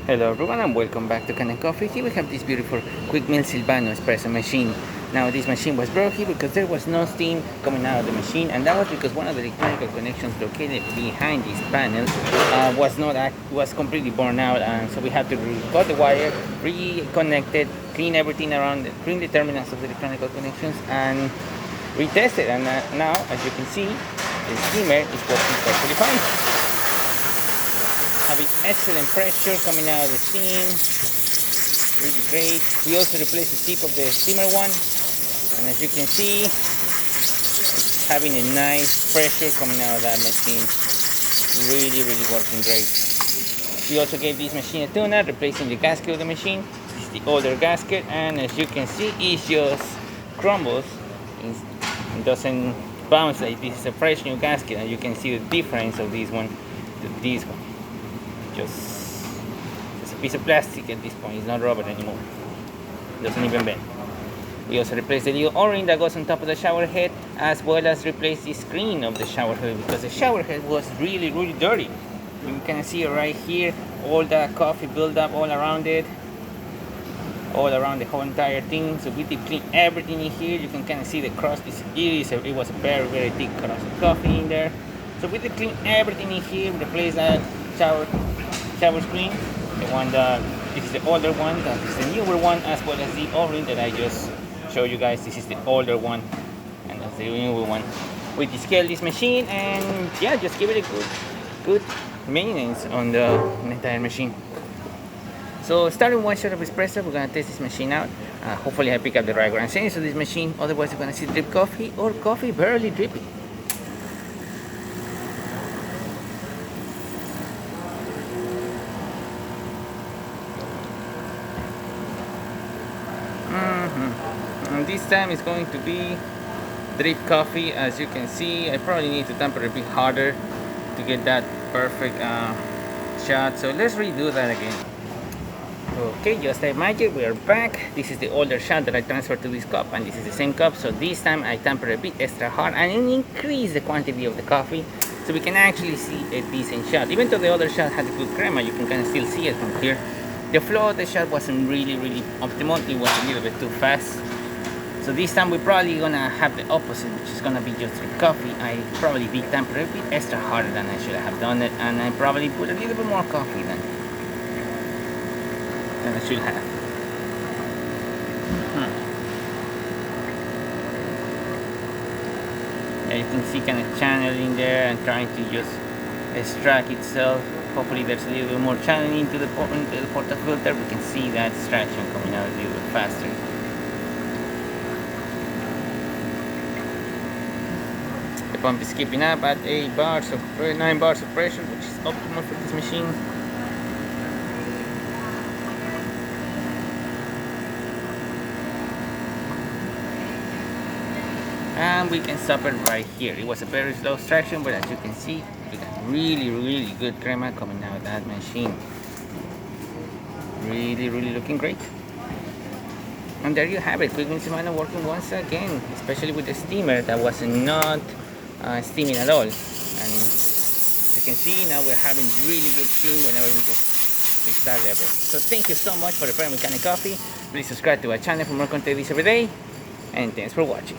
Hello everyone and welcome back to Kanen Coffee. Here we have this beautiful quick mill Silvano espresso machine. Now this machine was broken because there was no steam coming out of the machine, and that was because one of the electrical connections located behind this panel was completely burned out, and so we had to cut the wire, reconnect it, clean everything around, clean the terminals of the electrical connections, and retest it. And now, as you can see, the steamer is working perfectly fine. Having excellent pressure coming out of the steam, really great. We also replaced the tip of the steamer one, and as you can see, it's having a nice pressure coming out of that machine. Really working great. We also gave this machine a tune-up, replacing the gasket of the machine. This is the older gasket, and as you can see, it just crumbles. It doesn't bounce like this is a fresh new gasket, and you can see the difference of this one to this one. Just a piece of plastic at this point. It's not rubber anymore. It doesn't even bend. We also replaced the little O-ring that goes on top of the shower head, as well as replace the screen of the shower head, because the shower head was really dirty. You can see right here all that coffee buildup all around it, all around the whole entire thing. So we did clean everything in here. You can kind of see the crust. It was a very thick crust of coffee in there. So we did clean everything in here. Replace that shower screen, the one that this is the older one, that is the newer one, as well as the O-ring that I just showed you guys. This is the older one, and that's the newer one. We descale this machine, and yeah, just give it a good maintenance on the entire machine. So starting one shot of espresso, we're gonna test this machine out. Hopefully I pick up the right ground settings of this machine, otherwise you're gonna see drip coffee or coffee barely dripping. And this time it's going to be drip coffee. As you can see, I probably need to tamper a bit harder to get that perfect shot. So let's redo that again. Okay, just like magic, we are back. This is the older shot that I transferred to this cup, and this is the same cup. So this time I tamper a bit extra hard and increase the quantity of the coffee, so we can actually see a decent shot. Even though the other shot had a good crema, you can kind of still see it from here. The flow of the shot wasn't really optimal. It was a little bit too fast. So this time we're probably gonna have the opposite, which is gonna be just drip coffee. I probably did tamper a bit extra harder than I should have done it, and I probably put a little bit more coffee than I should have. Yeah, you can see kind of channeling there and trying to just extract itself. Hopefully there's a little bit more channeling into the portafilter. We can see that extraction coming out a little bit faster. The pump is keeping up at 9 bars of pressure, which is optimal for this machine. And we can stop it right here. It was a very slow extraction, but as you can see, we got really good crema coming out of that machine. Really looking great. And there you have it, quick mill Silvano working once again, especially with the steamer that was not steaming at all. And as you can see, now we're having really good steam whenever we just restart level. So thank you so much for the friend with Kanen Coffee. Please subscribe to our channel for more content every day, and thanks for watching.